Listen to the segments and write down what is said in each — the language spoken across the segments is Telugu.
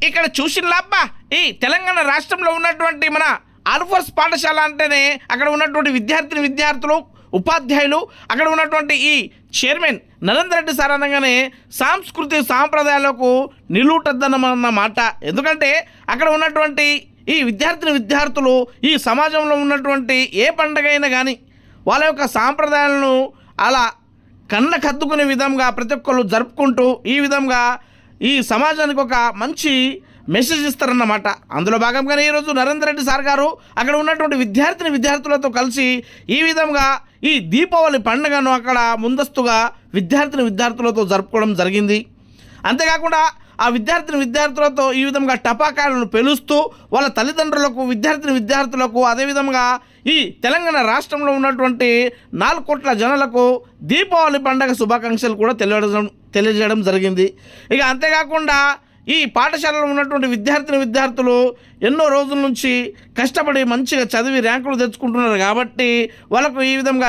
ఇక్కడ చూసినలాబ్బా ఈ తెలంగాణ రాష్ట్రంలో ఉన్నటువంటి మన ఆల్ఫోర్స్ పాఠశాల అంటేనే అక్కడ ఉన్నటువంటి విద్యార్థులు ఉపాధ్యాయులు అక్కడ ఉన్నటువంటి ఈ చైర్మన్ నరేందర్ రెడ్డి సార్ అనగానే సాంస్కృతిక సాంప్రదాయాలకు నిలువుటద్దన్నమాట. ఎందుకంటే అక్కడ ఉన్నటువంటి ఈ విద్యార్థులు ఈ సమాజంలో ఉన్నటువంటి ఏ పండుగ అయినా కానీ వాళ్ళ యొక్క సాంప్రదాయాలను అలా కద్దుకునే విధంగా ప్రతి ఒక్కళ్ళు జరుపుకుంటూ ఈ విధంగా ఈ సమాజానికి ఒక మంచి మెసేజ్ ఇస్తారన్నమాట. అందులో భాగంగానే ఈరోజు నరేందర్ రెడ్డి సార్ గారు అక్కడ ఉన్నటువంటి విద్యార్థులతో కలిసి ఈ విధంగా ఈ దీపావళి పండుగను అక్కడ ముందస్తుగా విద్యార్థులతో జరుపుకోవడం జరిగింది. అంతేకాకుండా ఆ విద్యార్థులతో ఈ విధంగా టపాకాయలను పెలుస్తూ వాళ్ళ తల్లిదండ్రులకు విద్యార్థులకు అదేవిధంగా ఈ తెలంగాణ రాష్ట్రంలో ఉన్నటువంటి 4 కోట్ల జనాలకు దీపావళి పండుగ శుభాకాంక్షలు కూడా తెలియజేయడం జరిగింది. ఇక అంతేకాకుండా ఈ పాఠశాలలో ఉన్నటువంటి విద్యార్థులు ఎన్నో రోజుల నుంచి కష్టపడి మంచిగా చదివి ర్యాంకులు తెచ్చుకుంటున్నారు కాబట్టి వాళ్ళకు ఈ విధంగా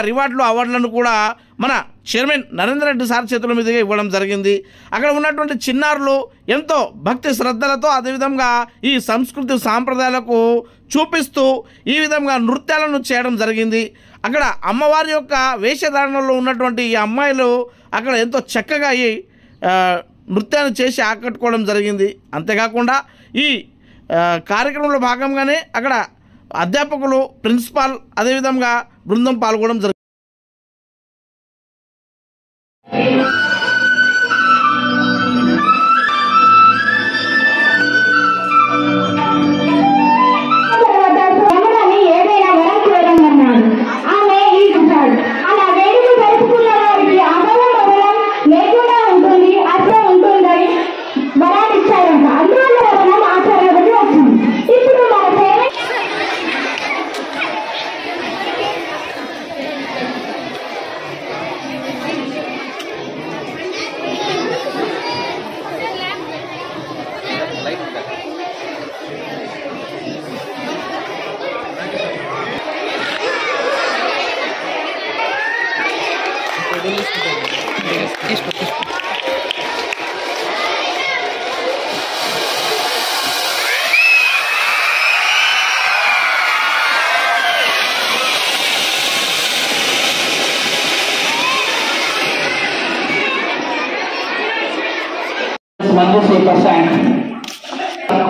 అవార్డులను కూడా మన చైర్మన్ నరేందర్ రెడ్డి సార్ చేతుల మీదుగా ఇవ్వడం జరిగింది. అక్కడ ఉన్నటువంటి చిన్నారులు ఎంతో భక్తి శ్రద్ధలతో అదేవిధంగా ఈ సంస్కృతి సాంప్రదాయాలకు చూపిస్తూ ఈ విధంగా నృత్యాలను చేయడం జరిగింది. అక్కడ అమ్మవారి యొక్క వేషధారణలో ఉన్నటువంటి ఈ అమ్మాయిలు అక్కడ ఎంతో చక్కగా ఈ నృత్యాన్ని చేసి ఆకట్టుకోవడం జరిగింది. అంతేకాకుండా ఈ కార్యక్రమంలో భాగంగానే అక్కడ అధ్యాపకులు ప్రిన్సిపాల్ అదేవిధంగా బృందం పాల్గొనడం జరిగింది.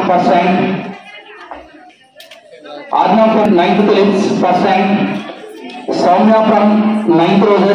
First rank. Adnan from 9th class, first rank. Soumya from 9th Roses.